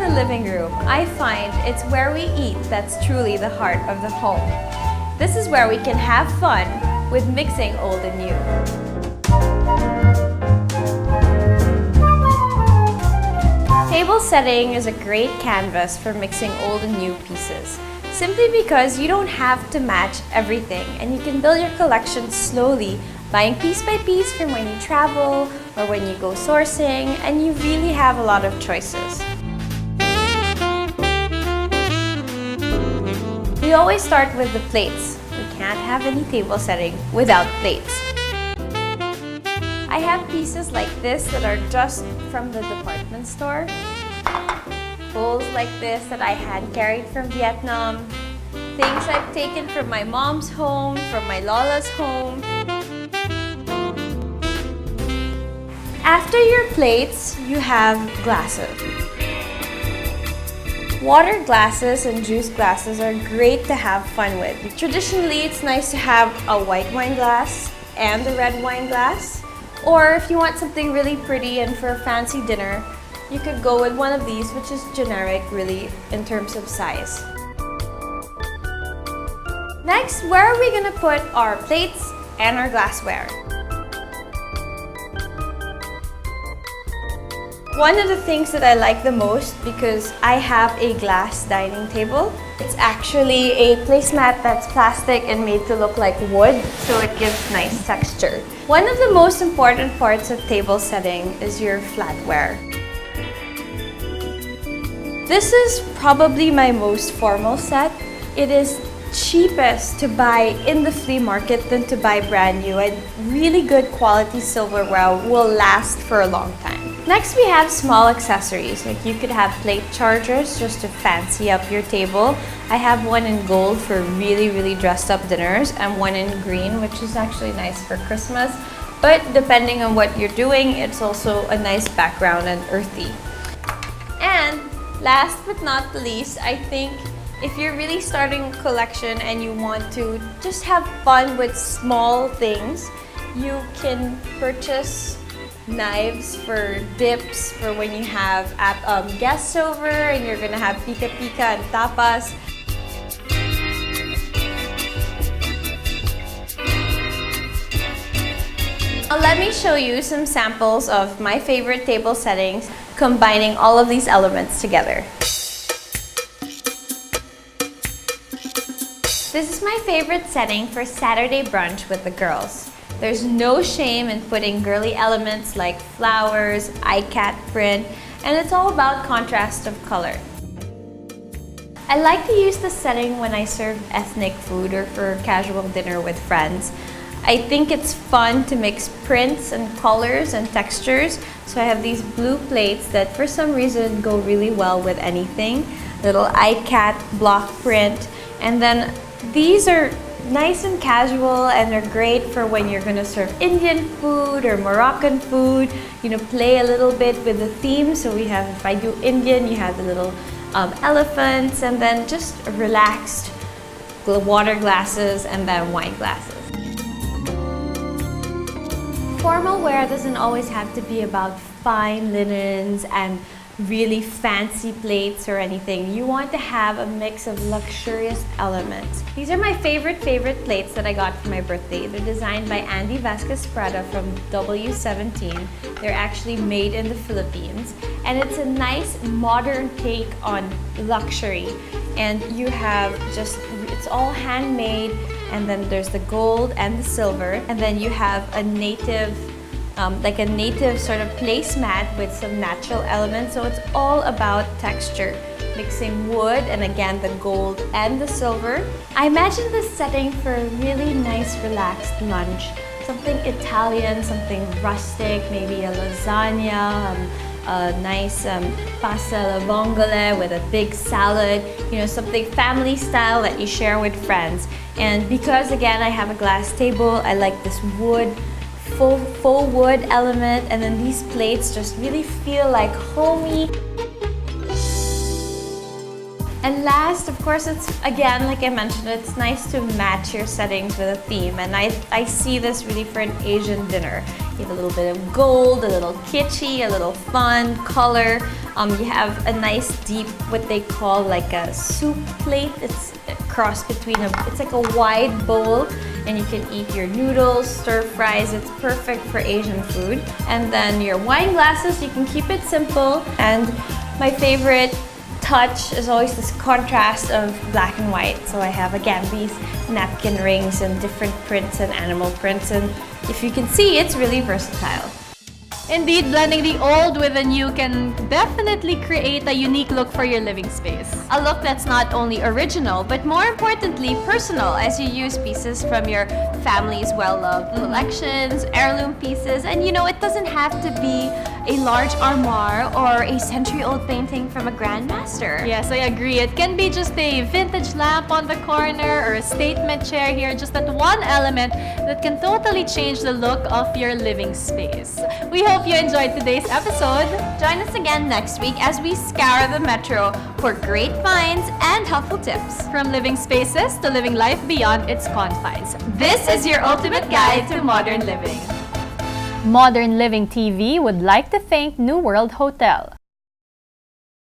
the living room, I find it's where we eat that's truly the heart of the home. This is where we can have fun with mixing old and new. Table setting is a great canvas for mixing old and new pieces, simply because you don't have to match everything and you can build your collection slowly, buying piece by piece from when you travel or when you go sourcing, and you really have a lot of choices. We always start with the plates. We can't have any table setting without plates. I have pieces like this that are just from the department store. Bowls like this that I hand carried from Vietnam. Things I've taken from my mom's home, from my Lola's home. After your plates, you have glasses. Water glasses and juice glasses are great to have fun with. Traditionally, it's nice to have a white wine glass and a red wine glass. Or if you want something really pretty and for a fancy dinner, you could go with one of these, which is generic really in terms of size. Next, where are we gonna put our plates and our glassware? One of the things that I like the most, because I have a glass dining table, it's actually a placemat that's plastic and made to look like wood, so it gives nice texture. One of the most important parts of table setting is your flatware. This is probably my most formal set. It is cheapest to buy in the flea market than to buy brand new, and really good quality silverware will last for a long time. Next, we have small accessories, like you could have plate chargers just to fancy up your table. I have one in gold for really dressed up dinners and one in green, which is actually nice for Christmas. But depending on what you're doing, it's also a nice background and earthy. And last but not the least, I think if you're really starting a collection and you want to just have fun with small things, you can purchase knives for dips for when you have guests over and you're gonna have pika and tapas. Now let me show you some samples of my favorite table settings, combining all of these elements together. This is my favorite setting for Saturday brunch with the girls. There's no shame in putting girly elements like flowers, iCat print, and it's all about contrast of color. I like to use this setting when I serve ethnic food or for a casual dinner with friends. I think it's fun to mix prints and colors and textures, so I have these blue plates that for some reason go really well with anything. Little iCat block print, and then these are nice and casual and they're great for when you're gonna serve Indian food or Moroccan food. You know, play a little bit with the theme. So we have, if I do Indian, you have the little elephants, and then just relaxed water glasses and then wine glasses. Formal wear doesn't always have to be about fine linens and really fancy plates or anything. You want to have a mix of luxurious elements. These are my favorite plates that I got for my birthday. They're designed by Andy Vasquez Prada from W17. They're actually made in the Philippines, and it's a nice modern take on luxury. And you have just, it's all handmade, and then there's the gold and the silver, and then you have a native like a native sort of placemat with some natural elements. So it's all about texture, mixing wood and again the gold and the silver. I imagine this setting for a really nice relaxed lunch. Something Italian, something rustic, maybe a lasagna, a nice pasta alla vongole with a big salad, you know, something family style that you share with friends. And because again I have a glass table, I like this wood, faux wood element, and then these plates just really feel like homey. And last, of course, it's again, like I mentioned, it's nice to match your settings with a theme. And I see this really for an Asian dinner. You have a little bit of gold, a little kitschy, a little fun, color. You have a nice deep, what they call like a soup plate. It's a cross between it's like a wide bowl, and you can eat your noodles, stir fries. It's perfect for Asian food. And then your wine glasses, you can keep it simple. And my favorite touch is always this contrast of black and white. So I have, again, these napkin rings and different prints and animal prints. And if you can see, it's really versatile. Indeed, blending the old with the new can definitely create a unique look for your living space. A look that's not only original, but more importantly, personal, as you use pieces from your family's well-loved collections, heirloom pieces, and you know, it doesn't have to be a large armoire or a century-old painting from a grandmaster. Yes, I agree. It can be just a vintage lamp on the corner or a statement chair here, just that one element that can totally change the look of your living space. We hope you enjoyed today's episode. Join us again next week as we scour the metro for great finds and helpful tips. From living spaces to living life beyond its confines. This is your ultimate guide to modern living. Modern Living TV would like to thank New World Hotel.